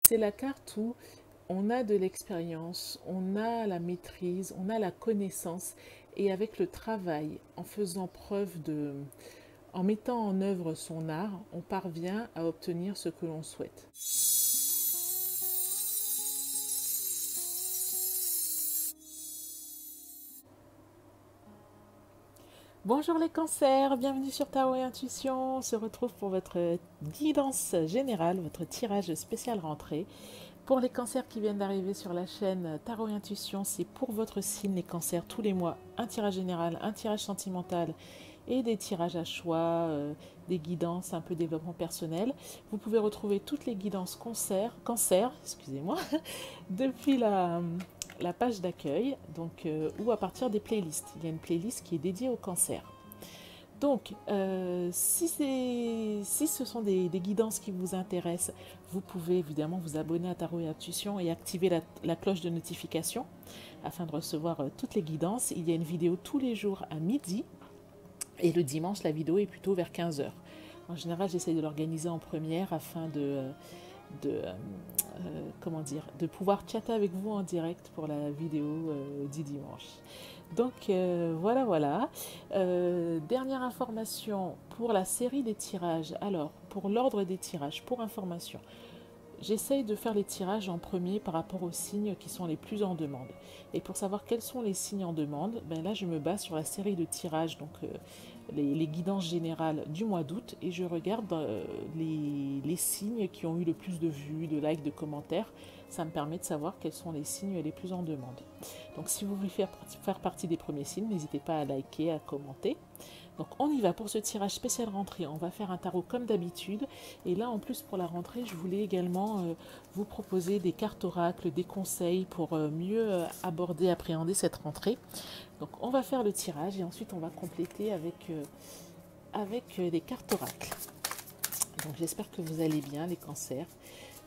C'est la carte où on a de l'expérience, on a la maîtrise, on a la connaissance et avec le travail, en faisant preuve de, en mettant en œuvre son art, on parvient à obtenir ce que l'on souhaite. Bonjour les cancers, bienvenue sur Tarot et Intuition. On se retrouve pour votre guidance générale, votre tirage spécial rentrée. Pour les cancers qui viennent d'arriver sur la chaîne Tarot et Intuition, c'est pour votre signe les cancers tous les mois, un tirage général, un tirage sentimental et des tirages à choix, des guidances, un peu développement personnel. Vous pouvez retrouver toutes les guidances cancer, excusez-moi, depuis la page d'accueil, donc ou à partir des playlists. Il y a une playlist qui est dédiée au cancer. Donc, si ce sont des guidances qui vous intéressent, vous pouvez évidemment vous abonner à Tarot et Intuition et activer la cloche de notification afin de recevoir toutes les guidances. Il y a une vidéo tous les jours à midi et le dimanche, la vidéo est plutôt vers 15 heures. En général, j'essaye de l'organiser en première afin comment dire, de pouvoir chatter avec vous en direct pour la vidéo du dimanche. Donc voilà. Dernière information pour la série des tirages. Alors, pour l'ordre des tirages, pour information, j'essaye de faire les tirages en premier par rapport aux signes qui sont les plus en demande. Et pour savoir quels sont les signes en demande, ben là je me base sur la série de tirages, donc les guidances générales du mois d'août, et je regarde les signes qui ont eu le plus de vues, de likes, de commentaires. Ça me permet de savoir quels sont les signes les plus en demande. Donc si vous voulez faire partie des premiers signes, n'hésitez pas à liker, à commenter. Donc on y va pour ce tirage spécial rentrée. On va faire un tarot comme d'habitude. Et là en plus pour la rentrée, je voulais également vous proposer des cartes oracles, des conseils pour mieux aborder, appréhender cette rentrée. Donc on va faire le tirage et ensuite on va compléter avec des cartes oracles. Donc j'espère que vous allez bien les cancers,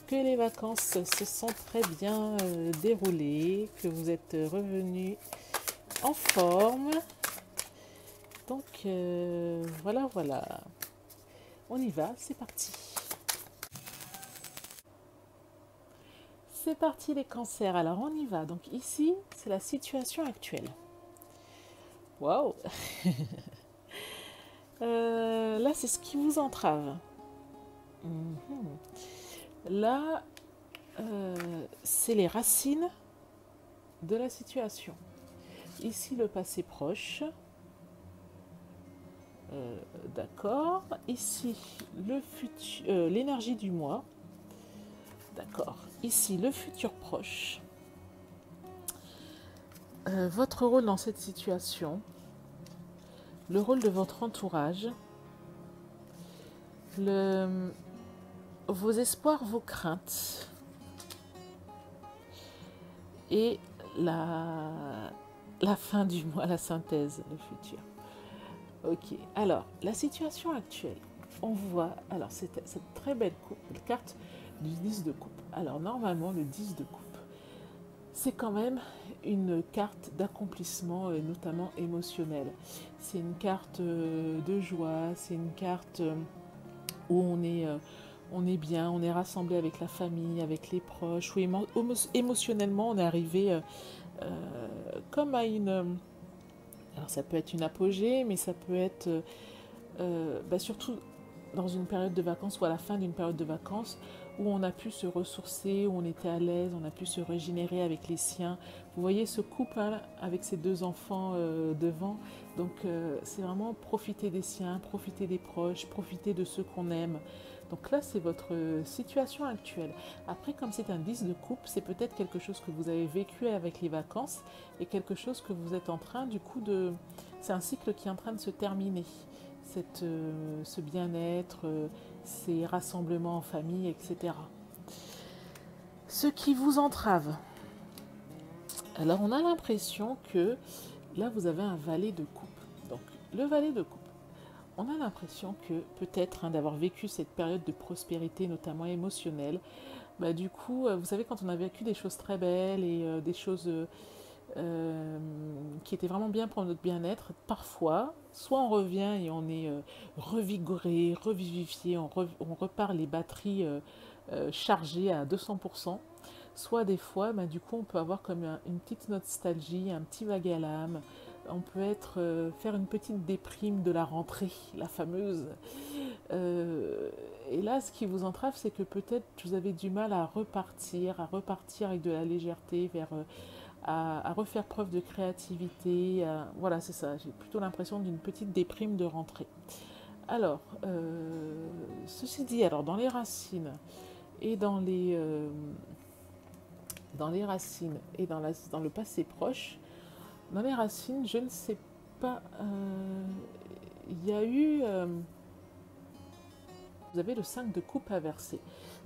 que les vacances se sont très bien déroulées, que vous êtes revenus en forme. Donc voilà. On y va, c'est parti. C'est parti les cancers, alors on y va. Donc ici, c'est la situation actuelle. Waouh. Là, c'est ce qui vous entrave. Là, c'est les racines de la situation. Ici, le passé proche. D'accord. Ici, l'énergie du mois. D'accord. Ici, le futur proche. Votre rôle dans cette situation. Le rôle de votre entourage. Vos espoirs, vos craintes. Et la fin du mois, la synthèse, le futur. Ok, alors, la situation actuelle, on voit, alors cette très belle carte du 10 de coupe. Alors, normalement, le 10 de coupe, c'est quand même une carte d'accomplissement, notamment émotionnel. C'est une carte de joie, c'est une carte où on est bien, on est rassemblé avec la famille, avec les proches, où émotionnellement, on est arrivé comme à une... Alors ça peut être une apogée, mais ça peut être surtout dans une période de vacances ou à la fin d'une période de vacances où on a pu se ressourcer, où on était à l'aise, on a pu se régénérer avec les siens. Vous voyez ce couple hein, avec ses deux enfants devant. Donc c'est vraiment profiter des siens, profiter des proches, profiter de ceux qu'on aime. Donc là, c'est votre situation actuelle. Après, comme c'est un 10 de coupe, c'est peut-être quelque chose que vous avez vécu avec les vacances et quelque chose que vous êtes en train, du coup, de... C'est un cycle qui est en train de se terminer. Ce bien-être, ces rassemblements en famille, etc. Ce qui vous entrave. Alors, on a l'impression que là, vous avez un valet de coupe. Donc, le valet de coupe. On a l'impression que peut-être d'avoir vécu cette période de prospérité, notamment émotionnelle, du coup, vous savez, quand on a vécu des choses très belles et des choses qui étaient vraiment bien pour notre bien-être, parfois, soit on revient et on est revigoré, revivifié, on repart les batteries chargé à 200%, soit des fois, bah, du coup, on peut avoir comme une petite nostalgie, un petit vague à l'âme. On peut faire une petite déprime de la rentrée, la fameuse. Euh, et là, ce qui vous entrave, c'est que peut-être vous avez du mal à repartir avec de la légèreté, à refaire preuve de créativité. Voilà, c'est ça. J'ai plutôt l'impression d'une petite déprime de rentrée. Alors, ceci dit, alors dans les racines et dans les racines et dans le passé proche, dans les racines, je ne sais pas, il y a eu, vous avez le 5 de coupe inversé.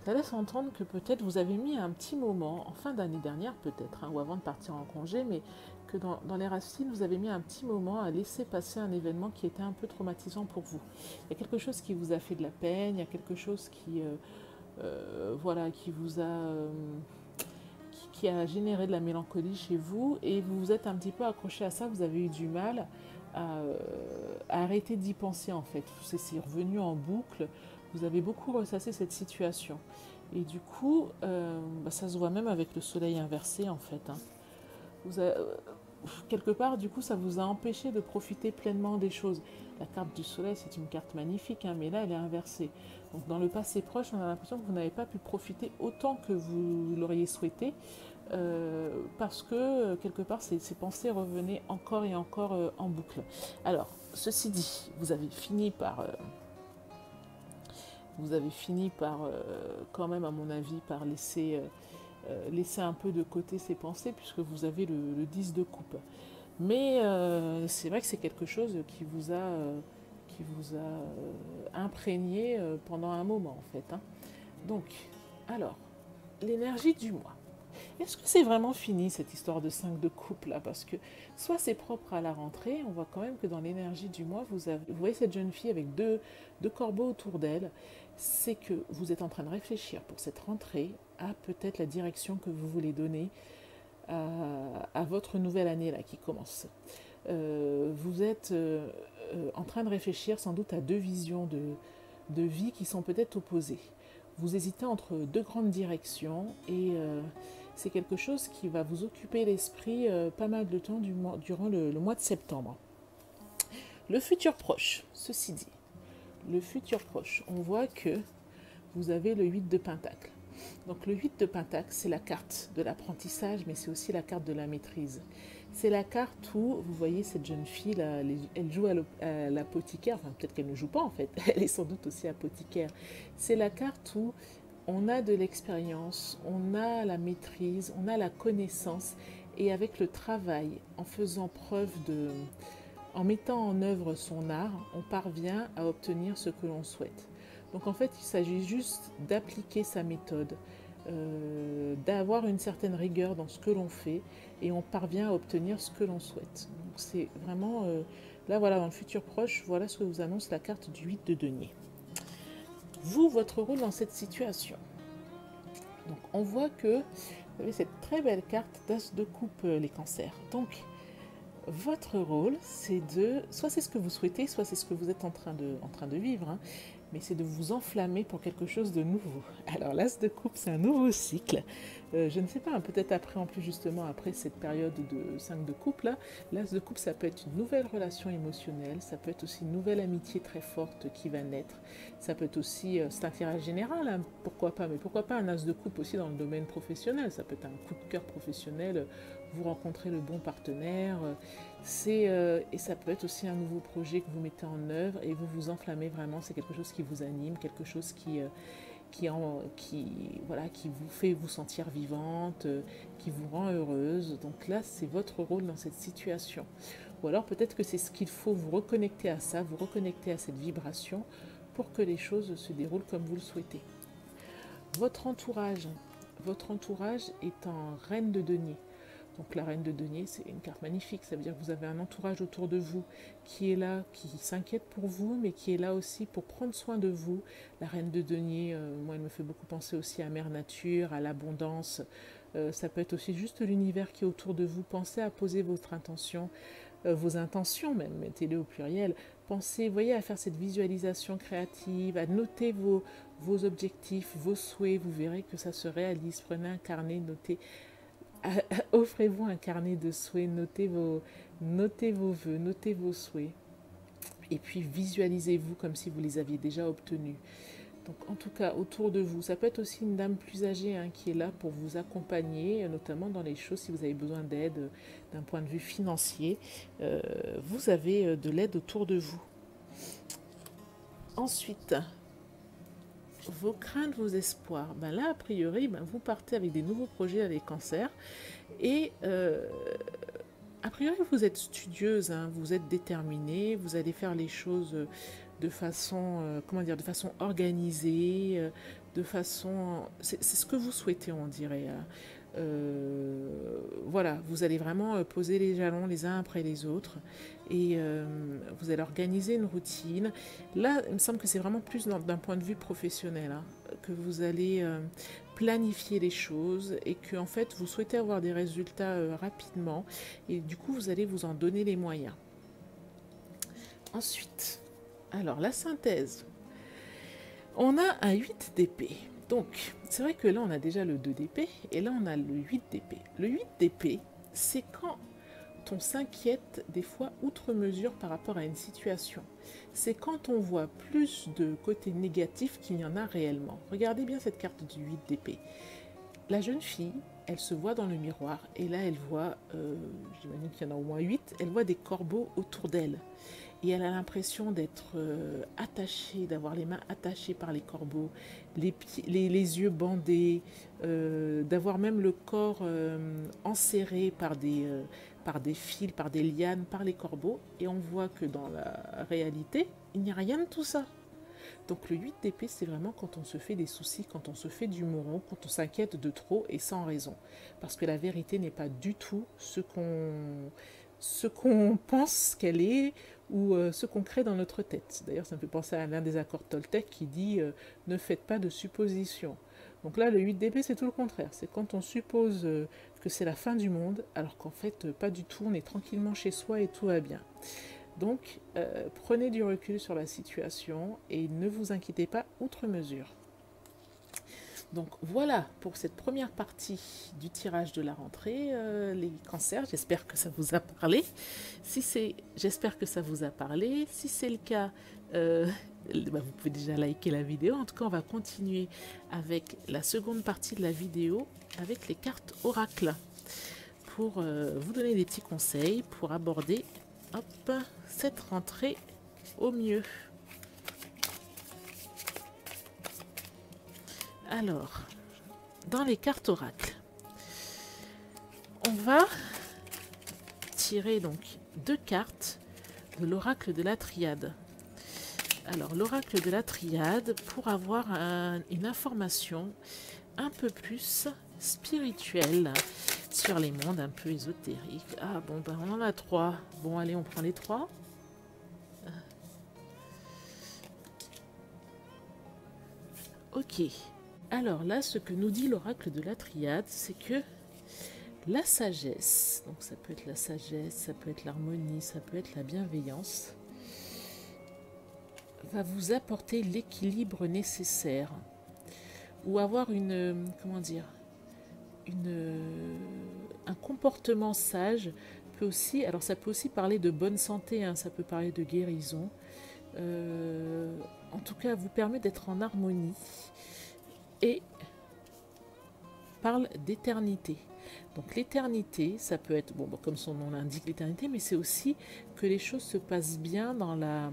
Ça laisse entendre que peut-être vous avez mis un petit moment, en fin d'année dernière peut-être, hein, ou avant de partir en congé, mais que dans les racines, vous avez mis un petit moment à laisser passer un événement qui était un peu traumatisant pour vous. Il y a quelque chose qui vous a fait de la peine, il y a quelque chose voilà, qui vous a... qui a généré de la mélancolie chez vous et vous vous êtes un petit peu accroché à ça, vous avez eu du mal à arrêter d'y penser en fait. C'est revenu en boucle, vous avez beaucoup ressassé cette situation. Et du coup, bah, ça se voit même avec le soleil inversé en fait. Hein. Vous avez, quelque part, du coup, ça vous a empêché de profiter pleinement des choses. La carte du soleil, c'est une carte magnifique, hein, mais là, elle est inversée. Donc, dans le passé proche, on a l'impression que vous n'avez pas pu profiter autant que vous l'auriez souhaité, parce que, quelque part, ces pensées revenaient encore et encore en boucle. Alors, ceci dit, vous avez fini par quand même, à mon avis, par laisser un peu de côté ces pensées, puisque vous avez le 10 de coupe. Mais c'est vrai que c'est quelque chose qui vous a imprégné pendant un moment en fait. Hein. Donc, alors, l'énergie du mois. Est-ce que c'est vraiment fini cette histoire de 5 de coupe là? Parce que soit c'est propre à la rentrée, on voit quand même que dans l'énergie du mois, vous voyez cette jeune fille avec deux corbeaux autour d'elle. C'est que vous êtes en train de réfléchir pour cette rentrée à peut-être la direction que vous voulez donner à votre nouvelle année là, qui commence. Vous êtes en train de réfléchir sans doute à deux visions de vie qui sont peut-être opposées. Vous hésitez entre deux grandes directions et c'est quelque chose qui va vous occuper l'esprit pas mal de temps durant le mois de septembre. Le futur proche, ceci dit, le futur proche, on voit que vous avez le 8 de Pentacle. Donc le 8 de Pentacle, c'est la carte de l'apprentissage, mais c'est aussi la carte de la maîtrise. C'est la carte où, vous voyez, cette jeune fille, là, elle joue à l'apothicaire, enfin peut-être qu'elle ne joue pas en fait, elle est sans doute aussi apothicaire. C'est la carte où on a de l'expérience, on a la maîtrise, on a la connaissance, et avec le travail, en mettant en œuvre son art, on parvient à obtenir ce que l'on souhaite. Donc en fait, il s'agit juste d'appliquer sa méthode, d'avoir une certaine rigueur dans ce que l'on fait et on parvient à obtenir ce que l'on souhaite. Donc c'est vraiment, là voilà, dans le futur proche, voilà ce que vous annonce la carte du 8 de denier. Vous, votre rôle dans cette situation. Donc on voit que vous avez cette très belle carte d'as de coupe, les cancers. Donc votre rôle, c'est soit c'est ce que vous souhaitez, soit c'est ce que vous êtes en train de vivre, hein, mais c'est de vous enflammer pour quelque chose de nouveau. Alors l'as de coupe, c'est un nouveau cycle. Je ne sais pas, hein, peut-être après, en plus justement, après cette période de 5 de coupe là, l'as de coupe, ça peut être une nouvelle relation émotionnelle, ça peut être aussi une nouvelle amitié très forte qui va naître, ça peut être aussi, c'est un tirage général, hein, pourquoi pas, mais pourquoi pas un as de coupe aussi dans le domaine professionnel, ça peut être un coup de cœur professionnel, vous rencontrez le bon partenaire, et ça peut être aussi un nouveau projet que vous mettez en œuvre et vous vous enflammez vraiment, c'est quelque chose qui vous anime, quelque chose voilà, qui vous fait vous sentir vivante, qui vous rend heureuse. Donc là, c'est votre rôle dans cette situation. Ou alors peut-être que c'est ce qu'il faut, vous reconnecter à ça, vous reconnecter à cette vibration pour que les choses se déroulent comme vous le souhaitez. Votre entourage est en reine de denier. Donc la reine de denier, c'est une carte magnifique, ça veut dire que vous avez un entourage autour de vous qui est là, qui s'inquiète pour vous, mais qui est là aussi pour prendre soin de vous. La reine de denier, moi, elle me fait beaucoup penser aussi à Mère Nature, à l'abondance. Ça peut être aussi juste l'univers qui est autour de vous. Pensez à poser vos intentions même, mettez-les au pluriel, pensez, voyez, à faire cette visualisation créative, à noter vos objectifs, vos souhaits. Vous verrez que ça se réalise. Prenez un carnet, notez. Offrez-vous un carnet de souhaits, notez vos vœux, notez vos souhaits. Et puis visualisez-vous comme si vous les aviez déjà obtenus. Donc en tout cas, autour de vous, ça peut être aussi une dame plus âgée hein, qui est là pour vous accompagner, notamment dans les choses, si vous avez besoin d'aide d'un point de vue financier, vous avez de l'aide autour de vous. Ensuite, vos craintes, vos espoirs. Ben là, a priori, ben, vous partez avec des nouveaux projets avec Cancer et a priori, vous êtes studieuse, hein, vous êtes déterminée, vous allez faire les choses de façon, de façon organisée, de façon, c'est ce que vous souhaitez, on dirait. Voilà, vous allez vraiment poser les jalons les uns après les autres et vous allez organiser une routine. Là, il me semble que c'est vraiment plus d'un point de vue professionnel, hein, que vous allez planifier les choses et que en fait vous souhaitez avoir des résultats rapidement et du coup vous allez vous en donner les moyens. Ensuite, alors la synthèse, on a un 8 d'épée. Donc c'est vrai que là on a déjà le 2 d'épée et là on a le 8 d'épée. Le 8 d'épée, c'est quand on s'inquiète des fois outre mesure par rapport à une situation. C'est quand on voit plus de côté négatif qu'il y en a réellement. Regardez bien cette carte du 8 d'épée. La jeune fille, elle se voit dans le miroir et là elle voit, j'imagine qu'il y en a au moins 8, elle voit des corbeaux autour d'elle. Et elle a l'impression d'être attachée, d'avoir les mains attachées par les corbeaux, les yeux bandés, d'avoir même le corps enserré par des fils, par des lianes, par les corbeaux. Et on voit que dans la réalité, il n'y a rien de tout ça. Donc le 8 d'épée, c'est vraiment quand on se fait des soucis, quand on se fait du mouron, quand on s'inquiète de trop et sans raison. Parce que la vérité n'est pas du tout ce qu'on pense qu'elle est ou ce qu'on crée dans notre tête. D'ailleurs, ça me fait penser à l'un des accords Toltec qui dit ne faites pas de suppositions. Donc là, le 8 d'épée, c'est tout le contraire. C'est quand on suppose que c'est la fin du monde, alors qu'en fait, pas du tout. On est tranquillement chez soi et tout va bien. Donc, prenez du recul sur la situation et ne vous inquiétez pas outre mesure. Donc voilà pour cette première partie du tirage de la rentrée, les cancers. J'espère que ça vous a parlé. J'espère que ça vous a parlé. Si c'est le cas, vous pouvez déjà liker la vidéo. En tout cas, on va continuer avec la seconde partie de la vidéo avec les cartes oracles pour vous donner des petits conseils pour aborder cette rentrée au mieux. Alors, dans les cartes oracles, on va tirer donc 2 cartes de l'oracle de la triade. Alors, l'oracle de la triade, pour avoir une information un peu plus spirituelle sur les mondes un peu ésotériques. Ah bon, ben on en a 3. Bon, allez, on prend les 3. Ok. Alors là, ce que nous dit l'oracle de la triade, c'est que la sagesse, donc ça peut être la sagesse, ça peut être l'harmonie, ça peut être la bienveillance, va vous apporter l'équilibre nécessaire ou avoir un comportement sage peut aussi, alors ça peut aussi parler de bonne santé, hein, ça peut parler de guérison, en tout cas vous permet d'être en harmonie et parle d'éternité. Donc l'éternité, ça peut être, comme son nom l'indique, l'éternité, mais c'est aussi que les choses se passent bien dans la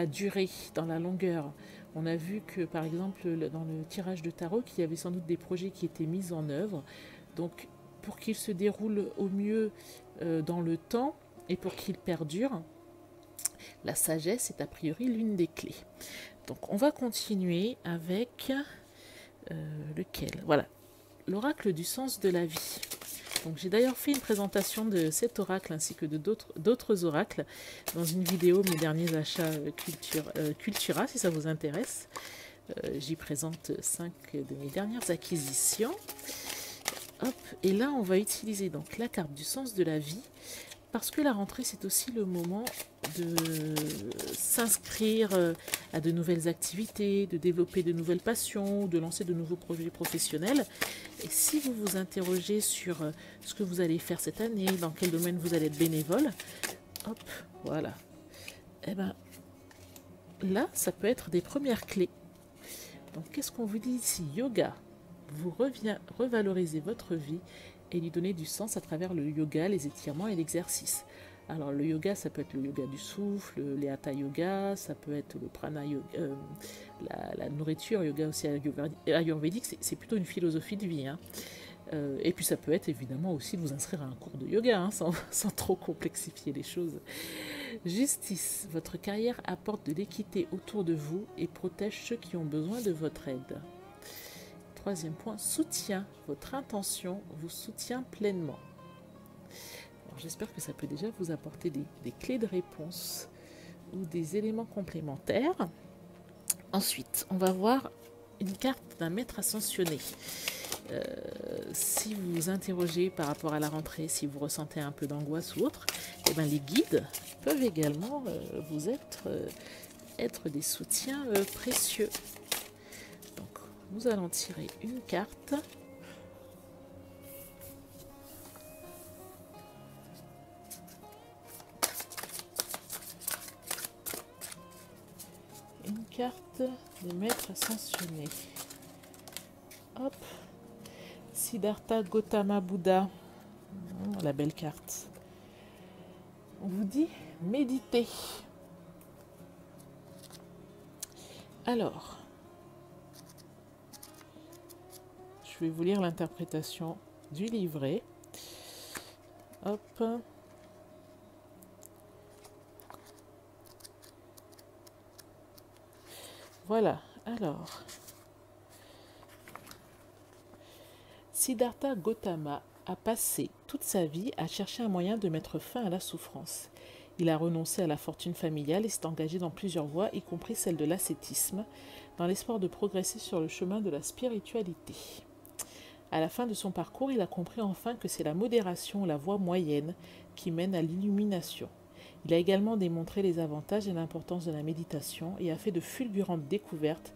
durée, dans la longueur. On a vu que, par exemple, dans le tirage de tarot, qu'il y avait sans doute des projets qui étaient mis en œuvre. Donc, pour qu'ils se déroulent au mieux dans le temps et pour qu'ils perdurent, la sagesse est a priori l'une des clés. Donc, on va continuer avec lequel ? Voilà, l'oracle du sens de la vie. Donc, j'ai d'ailleurs fait une présentation de cet oracle ainsi que de d'autres oracles dans une vidéo, mes derniers achats Cultura, si ça vous intéresse. J'y présente 5 de mes dernières acquisitions. Hop, et là, on va utiliser donc la carte du sens de la vie parce que la rentrée, c'est aussi le moment de s'inscrire à de nouvelles activités, de développer de nouvelles passions, de lancer de nouveaux projets professionnels. Et si vous vous interrogez sur ce que vous allez faire cette année, dans quel domaine vous allez être bénévole, hop, voilà. Eh bien, là, ça peut être des premières clés. Donc, qu'est-ce qu'on vous dit ici? Yoga. Vous revalorisez votre vie et lui donner du sens à travers le yoga, les étirements et l'exercice. Alors le yoga, ça peut être le yoga du souffle, le hatha yoga, ça peut être le prana yoga, la nourriture, yoga aussi ayurvédique, c'est plutôt une philosophie de vie. Hein. Et puis ça peut être évidemment aussi de vous inscrire à un cours de yoga, hein, sans trop complexifier les choses. Justice, votre carrière apporte de l'équité autour de vous et protège ceux qui ont besoin de votre aide. Troisième point, soutien, votre intention vous soutient pleinement. J'espère que ça peut déjà vous apporter des clés de réponse ou des éléments complémentaires. Ensuite, on va voir une carte d'un maître ascensionné. Si vous vous interrogez par rapport à la rentrée, si vous ressentez un peu d'angoisse ou autre, eh bien les guides peuvent également vous être des soutiens précieux. Donc, nous allons tirer une carte. Une carte des maîtres ascensionnés. Hop. Siddhartha Gautama Bouddha. Oh, la belle carte. On vous dit méditer. Alors, je vais vous lire l'interprétation du livret. Hop. Voilà, alors. Siddhartha Gautama a passé toute sa vie à chercher un moyen de mettre fin à la souffrance. Il a renoncé à la fortune familiale et s'est engagé dans plusieurs voies, y compris celle de l'ascétisme, dans l'espoir de progresser sur le chemin de la spiritualité. À la fin de son parcours, il a compris enfin que c'est la modération, la voie moyenne, qui mène à l'illumination. Il a également démontré les avantages et l'importance de la méditation et a fait de fulgurantes découvertes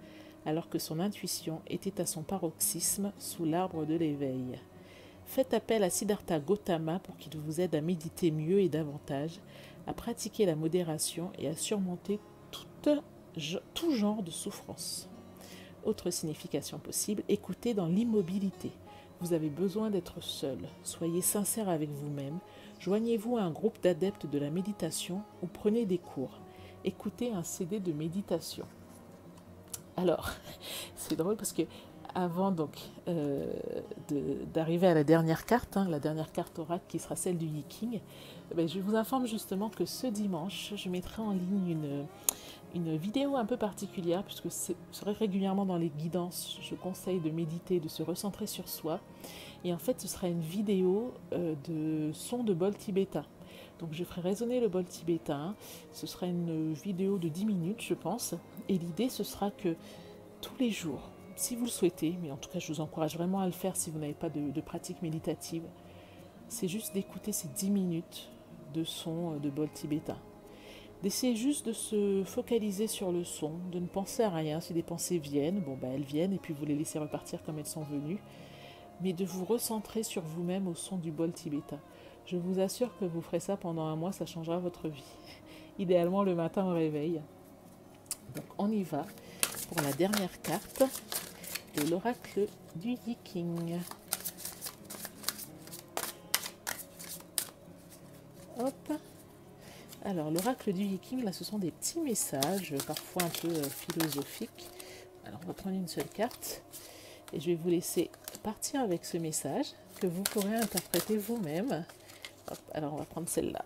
alors que son intuition était à son paroxysme sous l'arbre de l'éveil. Faites appel à Siddhartha Gautama pour qu'il vous aide à méditer mieux et davantage, à pratiquer la modération et à surmonter tout genre de souffrance. Autre signification possible, écoutez dans l'immobilité. Vous avez besoin d'être seul. Soyez sincère avec vous-même. Joignez-vous à un groupe d'adeptes de la méditation ou prenez des cours. Écoutez un CD de méditation. Alors, c'est drôle parce que avant donc d'arriver à la dernière carte oracle qui sera celle du Yiking, je vous informe justement que ce dimanche, je mettrai en ligne une vidéo un peu particulière, puisque c'est vrai régulièrement dans les guidances, je conseille de méditer, de se recentrer sur soi. Et en fait, ce sera une vidéo de son de bol tibétain. Donc je ferai résonner le bol tibétain. Ce sera une vidéo de 10 minutes, je pense. Et l'idée, ce sera que tous les jours, si vous le souhaitez, mais en tout cas, je vous encourage vraiment à le faire si vous n'avez pas de pratique méditative, c'est juste d'écouter ces 10 minutes de son de bol tibétain. D'essayer juste de se focaliser sur le son, de ne penser à rien. Si des pensées viennent, elles viennent et puis vous les laissez repartir comme elles sont venues. Mais de vous recentrer sur vous-même au son du bol tibétain. Je vous assure que vous ferez ça pendant un mois, ça changera votre vie. Idéalement le matin au réveil. Donc on y va pour la dernière carte de l'oracle du Yiking. Hop. Alors, l'oracle du Yiking, là, ce sont des petits messages, parfois un peu philosophiques. Alors, on va prendre une seule carte et je vais vous laisser partir avec ce message que vous pourrez interpréter vous-même. Hop, alors, on va prendre celle-là.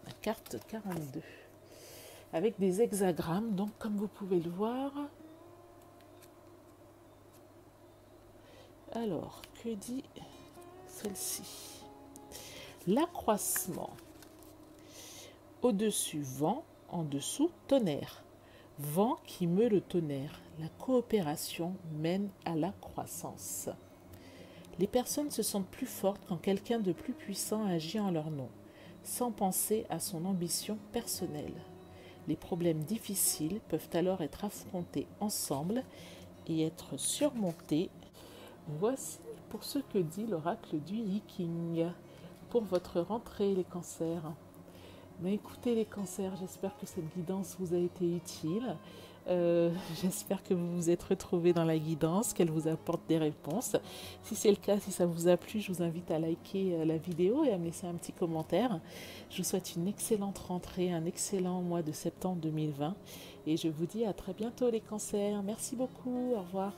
La carte 42. Avec des hexagrammes, donc comme vous pouvez le voir. Alors, que dit celle-ci? L'accroissement. Au-dessus, vent, en dessous, tonnerre. Vent qui meut le tonnerre. La coopération mène à la croissance. Les personnes se sentent plus fortes quand quelqu'un de plus puissant agit en leur nom. sans penser à son ambition personnelle. Les problèmes difficiles peuvent alors être affrontés ensemble et être surmontés. Voici pour ce que dit l'oracle du Viking pour votre rentrée, les cancers. Mais écoutez les cancers, j'espère que cette guidance vous a été utile. J'espère que vous vous êtes retrouvés dans la guidance, qu'elle vous apporte des réponses. Si c'est le cas, si ça vous a plu, je vous invite à liker la vidéo et à me laisser un petit commentaire. Je vous souhaite une excellente rentrée, un excellent mois de septembre 2020 et je vous dis à très bientôt les cancers. Merci beaucoup, au revoir.